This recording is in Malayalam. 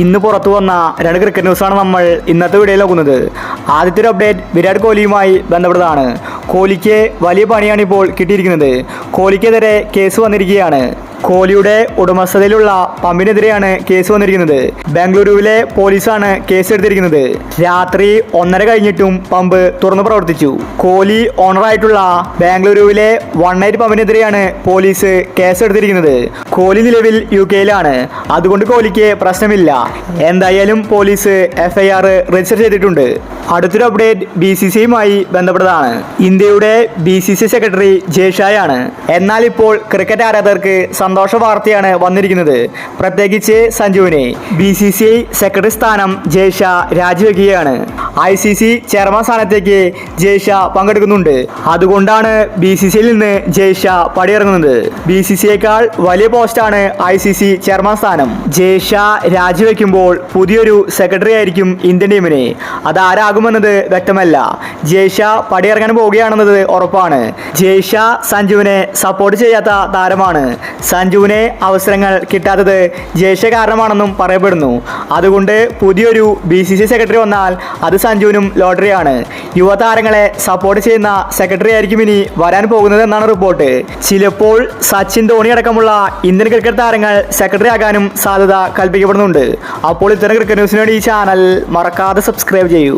ഇന്ന് പുറത്തു വന്ന രണ്ട് ക്രിക്കറ്റ് ന്യൂസാണ് നമ്മൾ ഇന്നത്തെ വീഡിയോയിൽ നോക്കുന്നത്. ആദ്യത്തെ ഒരു അപ്ഡേറ്റ് വിരാട് കോഹ്ലിയുമായി ബന്ധപ്പെട്ടതാണ്. കോഹ്ലിക്ക് വലിയ പണിയാണ് ഇപ്പോൾ കിട്ടിയിരിക്കുന്നത്. കോഹ്ലിക്കെതിരെ കേസ് വന്നിരിക്കുകയാണ്. കോഹ്ലിയുടെ ഉടമസ്ഥതയിലുള്ള പമ്പിനെതിരെയാണ് കേസ് വന്നിരിക്കുന്നത്. ബാംഗ്ലൂരുവിലെ പോലീസാണ് കേസ് എടുത്തിരിക്കുന്നത്. രാത്രി 1:30 കഴിഞ്ഞിട്ടും പമ്പ് തുറന്നു പ്രവർത്തിച്ചു. കോഹ്ലി ഓണറായിട്ടുള്ള ബാംഗ്ലൂരുവിലെ 1 പമ്പിനെതിരെയാണ് പോലീസ് കേസ് എടുത്തിരിക്കുന്നത്. കോഹ്ലി നിലവിൽ UK-യിലാണ്. അതുകൊണ്ട് കോഹ്ലിക്ക് പ്രശ്നമില്ല. എന്തായാലും പോലീസ് FIR രജിസ്റ്റർ ചെയ്തിട്ടുണ്ട്. അടുത്തൊരു അപ്ഡേറ്റ് BCCI-യുമായി ബന്ധപ്പെട്ടതാണ്. ഇന്ത്യയുടെ BCCI സെക്രട്ടറി ജയ്ഷായാണ്. എന്നാൽ ഇപ്പോൾ ക്രിക്കറ്റ് ആരാധകർക്ക് സന്തോഷ വാർത്തയാണ് വന്നിരിക്കുന്നത്. പ്രത്യേകിച്ച് സഞ്ജുവിനെ BCCI സെക്രട്ടറി സ്ഥാനം ജയ്ഷാ രാജിവെക്കുകയാണ്. ICC ചെയർമാൻ സ്ഥാനത്തേക്ക് ജയ്ഷാ പങ്കെടുക്കുന്നുണ്ട്. അതുകൊണ്ടാണ് BCCIയിൽ നിന്ന് ജയ്ഷാ പടിയിറങ്ങുന്നത്. BCCIയേക്കാൾ വലിയ പോസ്റ്റാണ് ICC ചെയർമാൻ സ്ഥാനം. ജയ്ഷാ രാജിവെക്കുമ്പോൾ പുതിയൊരു സെക്രട്ടറി ആയിരിക്കും ഇന്ത്യൻ ടീമിന്. അതാരാകുമെന്നത് വ്യക്തമല്ല. ജയ്ഷാ പടിയിറങ്ങാൻ പോവുകയാണെന്നത് ഉറപ്പാണ്. ജയ്ഷാ സഞ്ജുവിനെ സപ്പോർട്ട് ചെയ്യാത്ത താരമാണ്. സഞ്ജുവിന് അവസരങ്ങൾ കിട്ടാത്തത് ജയ്ഷാ കാരണമാണെന്നും പറയപ്പെടുന്നു. അതുകൊണ്ട് പുതിയൊരു BCCI സെക്രട്ടറി വന്നാൽ അത് സഞ്ജുവിനും ലോട്ടറിയാണ്. യുവതാരങ്ങളെ സപ്പോർട്ട് ചെയ്യുന്ന സെക്രട്ടറി ആയിരിക്കും ഇനി വരാൻ പോകുന്നത് എന്നാണ് റിപ്പോർട്ട്. ചിലപ്പോൾ സച്ചിൻ, ധോണി അടക്കമുള്ള ഇന്ത്യൻ ക്രിക്കറ്റ് താരങ്ങൾ സെക്രട്ടറി ആകാനും സാധ്യത കൽപ്പിക്കപ്പെടുന്നുണ്ട്. അപ്പോൾ ഇത്തരം ക്രിക്കറ്റ് ന്യൂസിന് വേണ്ടി ഈ ചാനൽ മറക്കാതെ സബ്സ്ക്രൈബ് ചെയ്യൂ.